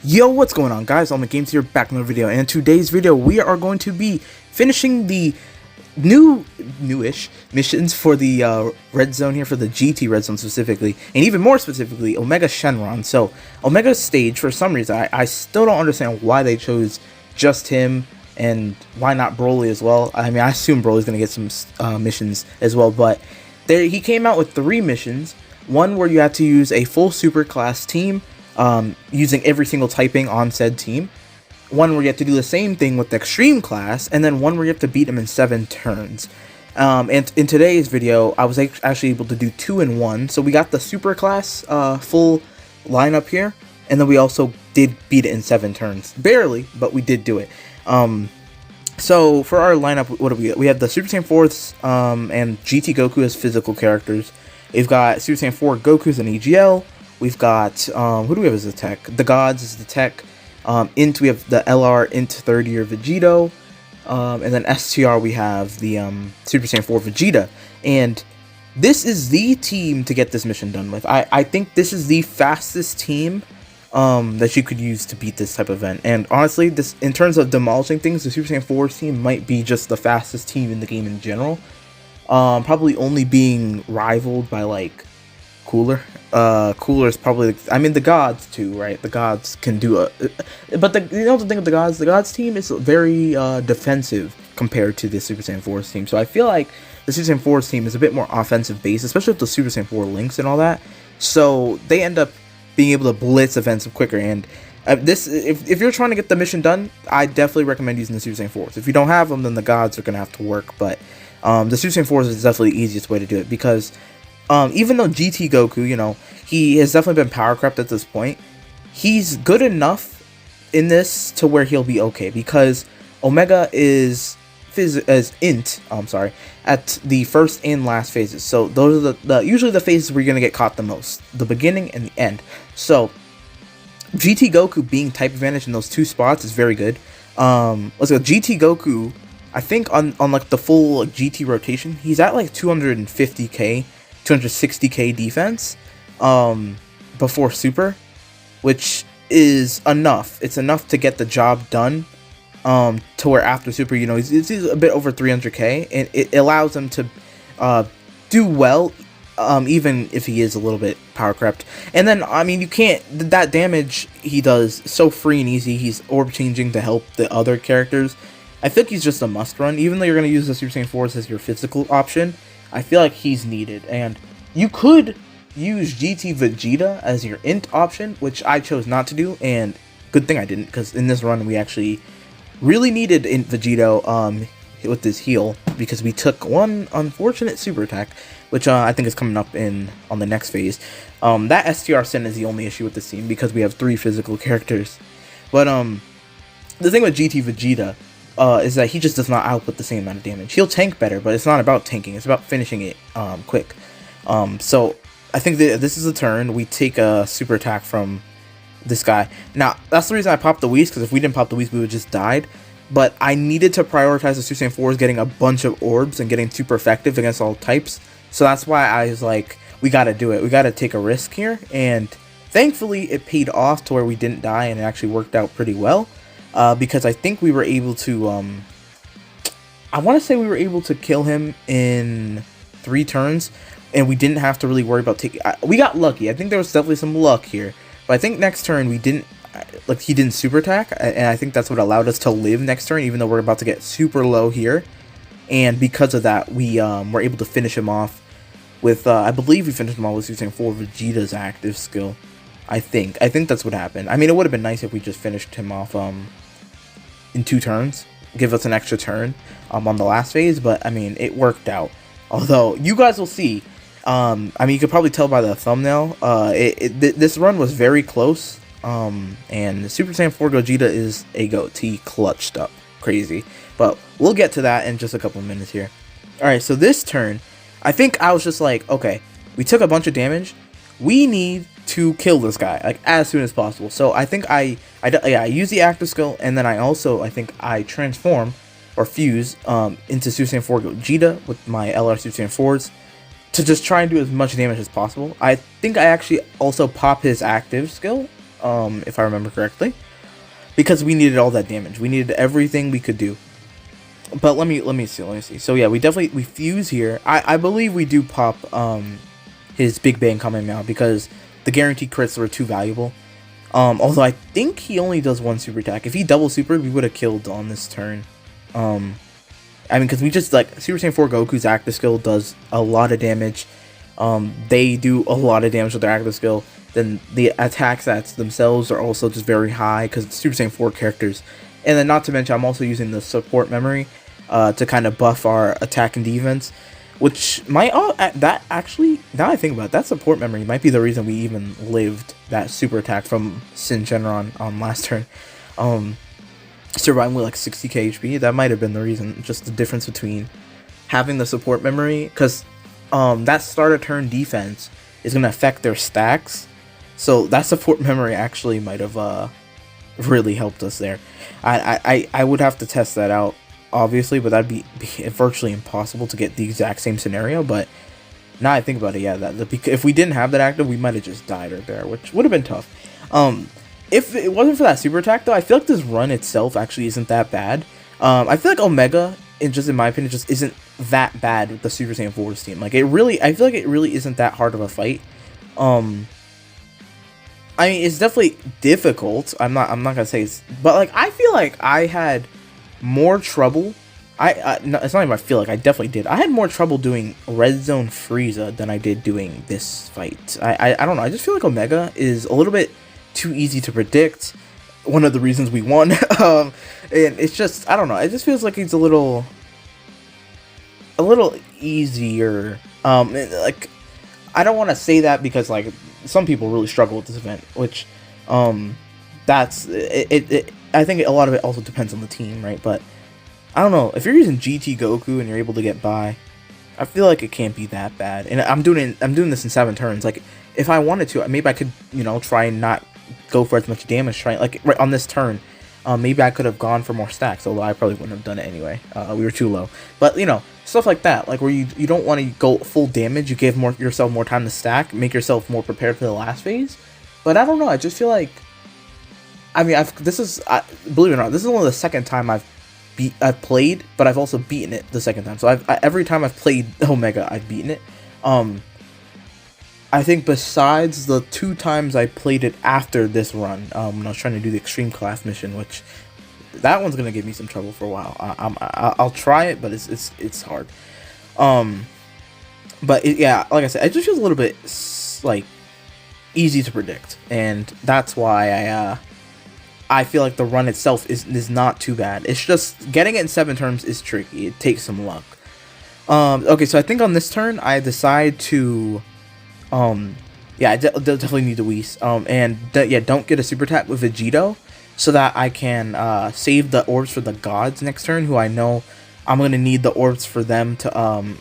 Yo, what's going on, guys? All Games here, back in another video, and in today's video we are going to be finishing the newish missions for the red zone here, for the GT red zone specifically, and even more specifically Omega Shenron. So Omega stage, for some reason I still don't understand why they chose just him, and why not Broly as well. I mean, I assume Broly's gonna get some missions as well, but he came out with 3 missions. One where you had to use a full super class team, using every single typing on said team. One where you have to do the same thing with the extreme class, and then one where you have to beat them in 7 turns. And in today's video, I was actually able to do 2 in 1. So we got the super class full lineup here, and then we also did beat it in 7 turns. Barely, but we did do it. So for our lineup, what do we get? We have the Super Saiyan 4s and GT Goku as physical characters. We've got Super Saiyan 4 Goku's an EGL. We've got, who do we have as the tech? The Gods is the tech. Int, we have the LR Int 30 or Vegito. And then STR, we have the Super Saiyan 4 Vegeta. And this is the team to get this mission done with. I think this is the fastest team that you could use to beat this type of event. And honestly, this, in terms of demolishing things, the Super Saiyan 4 team might be just the fastest team in the game in general. Probably only being rivaled by, like, Cooler. Cooler is probably, I mean, the Gods too, right? The Gods can do but you know the thing with the Gods team is very defensive compared to the Super Saiyan 4's team. So I feel like the Super Saiyan 4's team is a bit more offensive based, especially with the Super Saiyan 4 links and all that. So they end up being able to blitz offensive quicker. And if you're trying to get the mission done, I definitely recommend using the Super Saiyan 4s. If you don't have them, then the Gods are gonna have to work. But the Super Saiyan 4s is definitely the easiest way to do it, because even though GT Goku, you know, he has definitely been power crept at this point, he's good enough in this to where he'll be okay, because Omega is int, at the first and last phases. So those are usually the phases where you're gonna get caught the most, the beginning and the end. So GT Goku being type advantage in those 2 spots is very good. Let's go. GT Goku, I think on like the full, like, GT rotation, he's at like 250k. 260k defense before super, which is enough. It's enough to get the job done, to where after super, you know, he's a bit over 300k, and it allows him to do well, even if he is a little bit power crept. And then, I mean, you can't, that damage he does so free and easy. He's orb changing to help the other characters. I think he's just a must run. Even though you're going to use the Super Saiyan 4s as your physical option, I feel like he's needed. And you could use GT Vegeta as your int option, which I chose not to do, and good thing I didn't, because in this run we actually really needed int Vegito with this heal, because we took one unfortunate super attack, which I think is coming up on the next phase. That STR Sin is the only issue with this team, because we have 3 physical characters. But the thing with GT Vegeta is that he just does not output the same amount of damage. He'll tank better, but it's not about tanking. It's about finishing it quick. So I think that this is a turn. We take a super attack from this guy. Now, that's the reason I popped the Whis, because if we didn't pop the Whis, we would just died. But I needed to prioritize the Super Saiyan 4s getting a bunch of orbs and getting super effective against all types. So that's why I was like, we gotta do it. We gotta take a risk here. And thankfully, it paid off to where we didn't die, and it actually worked out pretty well. Because I think we were able to, I want to say we were able to kill him in 3 turns, and we didn't have to really worry about taking, we got lucky. I think there was definitely some luck here, but I think next turn we didn't, like, he didn't super attack, and I think that's what allowed us to live next turn, even though we're about to get super low here. And because of that, we were able to finish him off with, I believe we finished him off with using 4 Vegeta's active skill. I think that's what happened. I mean, it would have been nice if we just finished him off, in 2 turns, give us an extra turn on the last phase, but I mean, it worked out. Although you guys will see, I mean, you could probably tell by the thumbnail, this run was very close, and Super Saiyan 4 Gogeta is a GOAT. He clutched up crazy, but we'll get to that in just a couple minutes here. Alright, so this turn, I think I was just like, okay, we took a bunch of damage, we need to kill this guy, like, as soon as possible. So I think I use the active skill, and then I think I transform or fuse into Super Saiyan 4 Gogeta with my LR Super Saiyan 4s to just try and do as much damage as possible. I think I actually also pop his active skill, if I remember correctly, because we needed all that damage. We needed everything we could do. But let me see. So yeah, we fuse here. I believe we do pop his Big Bang Kamehameha because the guaranteed crits were too valuable. Although I think he only does one super attack. If he double supered, we would have killed on this turn. I mean, because we just, like, Super Saiyan 4 Goku's active skill does a lot of damage. They do a lot of damage with their active skill. Then the attack stats themselves are also just very high because it's Super Saiyan 4 characters. And then not to mention, I'm also using the support memory to kind of buff our attack and defense. Which might, that actually, now I think about it, that support memory might be the reason we even lived that super attack from Sin Shenron on last turn. Surviving with like 60k HP, that might have been the reason, just the difference between having the support memory, because that start of turn defense is going to affect their stacks, so that support memory actually might have really helped us there. I would have to test that out, obviously, but that'd be virtually impossible to get the exact same scenario. But now I think about it, yeah, if we didn't have that active, we might have just died right there, which would have been tough. If it wasn't for that super attack, though, I feel like this run itself actually isn't that bad. I feel like Omega, in my opinion, just isn't that bad with the Super Saiyan 4's team. Like, I feel like it really isn't that hard of a fight. I mean, it's definitely difficult. I'm not gonna say it's, but like, I feel like I had more trouble. No, it's not even I feel like, I definitely did. I had more trouble doing Red Zone Frieza than I did doing this fight. I don't know. I just feel like Omega is a little bit too easy to predict. One of the reasons we won. And it's just, I don't know. It just feels like he's a little easier. Like, I don't want to say that because, like, some people really struggle with this event, which, that's it. I think a lot of it also depends on the team, right? But I don't know, if you're using GT Goku and you're able to get by, I feel like it can't be that bad. And I'm doing this in 7 turns. Like, if I wanted to, maybe I could, try and not go for as much damage, like right on this turn. Maybe I could have gone for more stacks, although I probably wouldn't have done it anyway. We were too low. But, stuff like that, like where you don't want to go full damage, you give yourself more time to stack, make yourself more prepared for the last phase. But I don't know, I just feel like, I mean, believe it or not, this is only the second time I've played, but I've also beaten it the second time. So every time I've played Omega, I've beaten it. I think besides the 2 times I played it after this run, when I was trying to do the extreme class mission, which that one's gonna give me some trouble for a while. I'll try it, but it's hard. But yeah, like I said, it just feels a little bit like easy to predict, and that's why I feel like the run itself is not too bad. It's just getting it in 7 turns is tricky. It takes some luck. Okay, so I think on this turn I decide to yeah, I definitely need to Whis. Yeah, don't get a super attack with Vegito, so that I can save the orbs for the gods next turn, who I know I'm gonna need the orbs for them to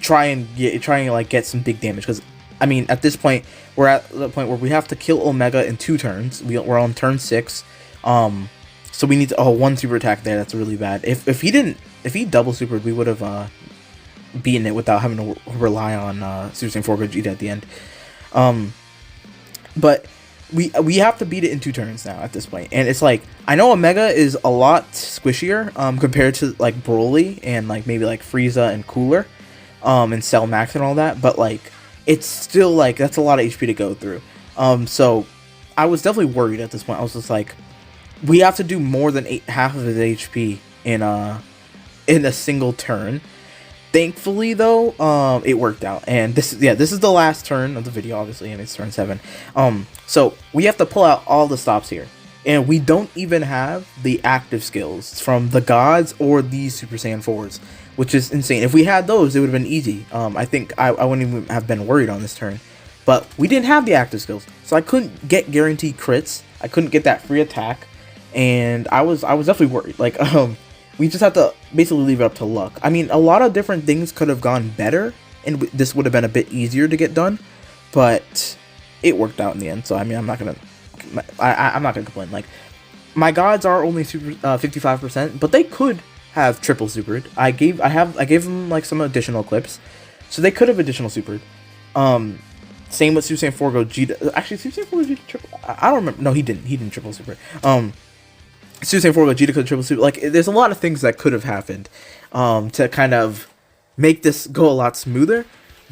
try and get some big damage. Because I mean, at this point, we're at the point where we have to kill Omega in 2 turns. We're on turn 6, so we need to, 1 super attack there. That's really bad. If he double supered, we would have beaten it without having to rely on Super Saiyan 4 Gogeta at the end. But we have to beat it in 2 turns now at this point, and it's like, I know Omega is a lot squishier compared to like Broly and like maybe like Frieza and Cooler, and Cell Max and all that, but like it's still like, that's a lot of HP to go through. So I was definitely worried at this point. I was just like, we have to do more than half of his HP in a single turn. Thankfully, though, it worked out, and this is the last turn of the video, obviously, and it's turn 7. So we have to pull out all the stops here, and we don't even have the active skills from the gods or these Super Saiyan 4s, which is insane. If we had those, it would have been easy. I think I wouldn't even have been worried on this turn, but we didn't have the active skills, so I couldn't get guaranteed crits. I couldn't get that free attack, and I was definitely worried. Like, we just have to basically leave it up to luck. I mean, a lot of different things could have gone better, and this would have been a bit easier to get done, but it worked out in the end. So I mean, I'm not gonna complain. Like, my gods are only super 55%, but they could have triple supered. I gave them like some additional clips, so they could have additional supered. Same with Super Saiyan 4 Gogeta. Actually, Super Saiyan 4 Gogeta triple. I don't remember. No, he didn't. He didn't triple super. Super Saiyan 4 Gogeta could triple super. Like, there's a lot of things that could have happened, to kind of make this go a lot smoother.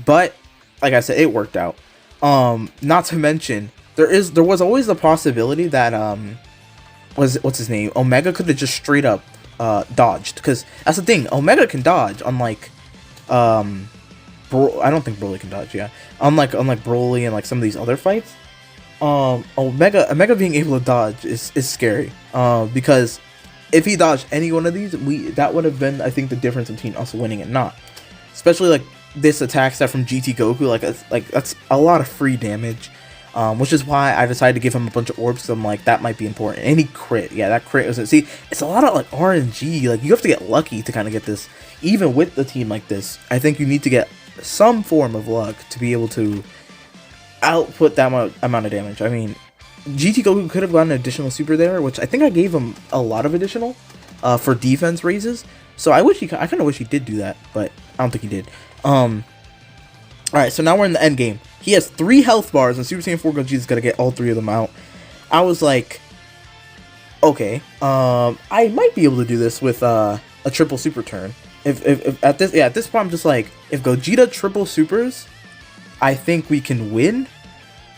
But like I said, it worked out. Not to mention, there was always the possibility that what's his name? Omega could have just straight up dodged, because that's the thing. Omega can dodge, unlike I don't think Broly can dodge. Yeah, unlike Broly and like some of these other fights. Omega being able to dodge is scary. Because if he dodged any one of these, that would have been, I think, the difference between us winning and not. Especially like this attack set from GT Goku, like that's a lot of free damage. Which is why I decided to give him a bunch of orbs. So I'm like, that might be important. And he crit. Yeah, that crit was. See, it's a lot of like RNG. Like, you have to get lucky to kind of get this. Even with the team like this, I think you need to get some form of luck to be able to output that amount of damage. I mean, GT Goku could have gotten an additional super there, which I think I gave him a lot of additional for defense raises. So I kind of wish he did do that, but I don't think he did. Alright, so now we're in the end game. He has 3 health bars, and Super Saiyan 4 Gogeta is gonna get all 3 of them out. I was like, okay, I might be able to do this with a triple super turn. If at this point I'm just like, if Gogeta triple supers, I think we can win.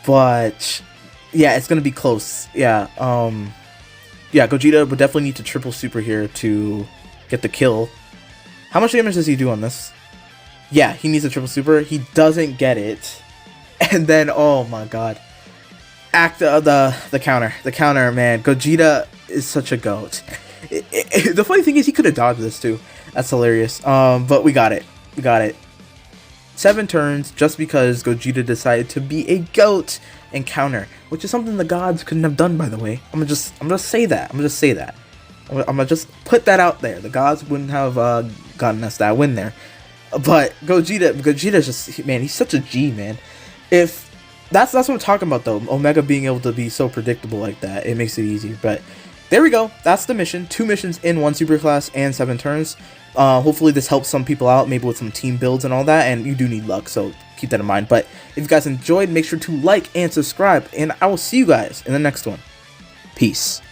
But yeah, it's gonna be close. Yeah, yeah, Gogeta would definitely need to triple super here to get the kill. How much damage does he do on this? Yeah, he needs a triple super. He doesn't get it. And then, oh my god. The counter, man. Gogeta is such a goat. The funny thing is, he could have dodged this too. That's hilarious. But we got it. 7 turns just because Gogeta decided to be a goat and counter, which is something the gods couldn't have done, by the way. I'm gonna say that. I'm gonna just put that out there. The gods wouldn't have gotten us that win there. But Gogeta's just, man, he's such a G, man. If that's what I'm talking about, though. Omega being able to be so predictable like that, it makes it easy. But there we go. That's the mission. 2 missions in 1 superclass and 7 turns. Hopefully this helps some people out, maybe with some team builds and all that. And you do need luck, so keep that in mind. But if you guys enjoyed, make sure to like and subscribe. And I will see you guys in the next one. Peace.